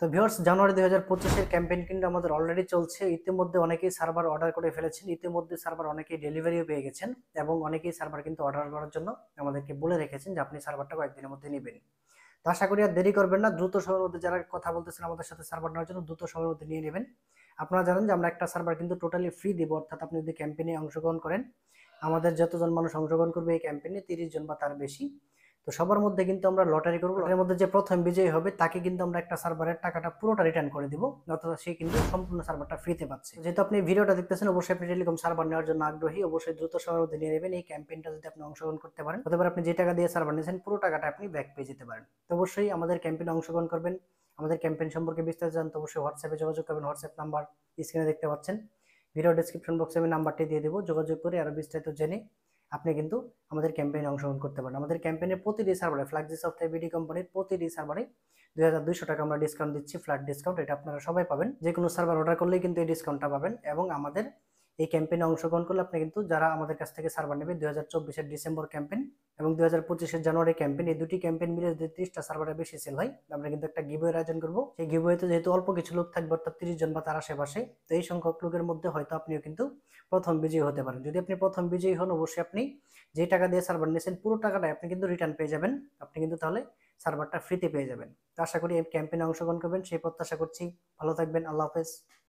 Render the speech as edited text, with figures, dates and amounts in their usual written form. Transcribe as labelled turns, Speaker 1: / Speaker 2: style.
Speaker 1: তো ভিউয়ার্স, জানুয়ারি 2025 এর ক্যাম্পেইন কিন্তু আমাদের অলরেডি চলছে। ইতিমধ্যে অনেকেই সার্ভার অর্ডার করে ফেলেছেন, ইতিমধ্যে সার্ভার অনেকেই ডেলিভারিও পেয়ে গেছেন এবং অনেকেই সার্ভার কিন্তু অর্ডার করার জন্য আমাদেরকে বলে রেখেছেন যে আপনি সার্ভারটা কয়েকদিনের মধ্যে নেবেন। তো আশা করি আর দেরি করবেন না, দ্রুত সময়ের মধ্যে যারা কথা বলতেছেন আমাদের সাথে সার্ভার নেওয়ার জন্য দ্রুত সময়ের মধ্যে নিয়ে নেবেন। আপনারা জানেন যে আমরা একটা সার্ভার কিন্তু টোটালি ফ্রি দিব, অর্থাৎ আপনি যদি ক্যাম্পেইনে অংশগ্রহণ করেন, আমাদের যতজন মানুষ অংশগ্রহণ করবে এই ক্যাম্পেইনে 30 জন বা তার বেশি, তো সবার মধ্যে কিন্তু আমরা লটারি করবো। লটারির মধ্যে যে প্রথম বিজয়ী হবে তাকে কিন্তু আমরা একটা সার্ভারের টাকাটা পুরোটা রিটার্ন করে দিব, অর্থাৎ সে কিন্তু সম্পূর্ণ সার্ভারটা ফ্রিতে পাচ্ছে। যেহেতু আপনি ভিডিওটা দেখতেছেন, অবশ্যই আপনি টেলিকম সার্ভার নেওয়ার জন্য আগ্রহী, অবশ্যই দ্রুত সময়ের মধ্যে নিয়ে নেবেন। এই ক্যাম্পেইনটা যদি আপনি অংশগ্রহণ করতে পারেন, হতে পারে আপনি যে টাকা দিয়ে সার্ভার নিয়েছেন পুরো টাকাটা আপনি ব্যাক পেয়ে যেতে পারেন। তো অবশ্যই আমাদের ক্যাম্পেইনে অংশগ্রহণ করবেন। আমাদের ক্যাম্পেইন সম্পর্কে বিস্তারিত জানতে অবশ্যই হোয়াটসঅ্যাপে যোগাযোগ করবেন। হোয়াটসঅ্যাপ নাম্বার স্ক্রিনে দেখতে পাচ্ছেন, ভিডিও ডেসক্রিপশন বক্সে আমি নাম্বারটি দিয়ে দেবো, যোগাযোগ করে আরো বিস্তারিত জেনে আপনি কিন্তু আমাদের ক্যাম্পেইনে অংশগ্রহণ করতে পারেন। আমাদের ক্যাম্পেইনের প্রতিটি সার্ভারে, ফ্ল্যাগজি সফটওয়্যার বিডি কোম্পানির প্রতিটি সার্ভারে 2200 টাকা আমরা ডিসকাউন্ট দিচ্ছি, ফ্ল্যাট ডিসকাউন্ট। এটা আপনারা সবাই পাবেন, যে কোনো সার্ভার অর্ডার করলেই কিন্তু এই ডিসকাউন্টটা পাবেন। এবং আমাদের এই ক্যাম্পেইনে অংশগ্রহণ করলে আপনি কিন্তু, যারা আমাদের কাছ থেকে সার্ভার নেবে 2024 এর ডিসেম্বর ক্যাম্পেইন এবং 2025 এর জানুয়ারি ক্যাম্পেইন, এই দুটি ক্যাম্পেইন মিলে যদি 30টা সার্ভারের বেশি সেল হয়, আমরা কিন্তু একটা গিভওয়ের আয়োজন করব। সেই গিভওয়েতে যেহেতু অল্প কিছু লোক থাকবে, অর্থাৎ 30 জন বা তার আশেপাশে, তো এই সংখ্যক লোকের মধ্যে হয়তো আপনিও কিন্তু প্রথম বিজয়ী হতে পারেন। যদি আপনি প্রথম বিজয়ী হন, অবশ্যই আপনি যে টাকা দিয়ে সার্ভার নিয়েছেন পুরো টাকাটাই আপনি কিন্তু রিটার্ন পেয়ে যাবেন। আপনি কিন্তু তাহলে সার্ভারটা ফ্রিতে পেয়ে যাবেন। তো আশা করি এই ক্যাম্পেইনে অংশগ্রহণ করবেন সেই প্রত্যাশা করছি। ভালো থাকবেন, আল্লাহ হাফেজ।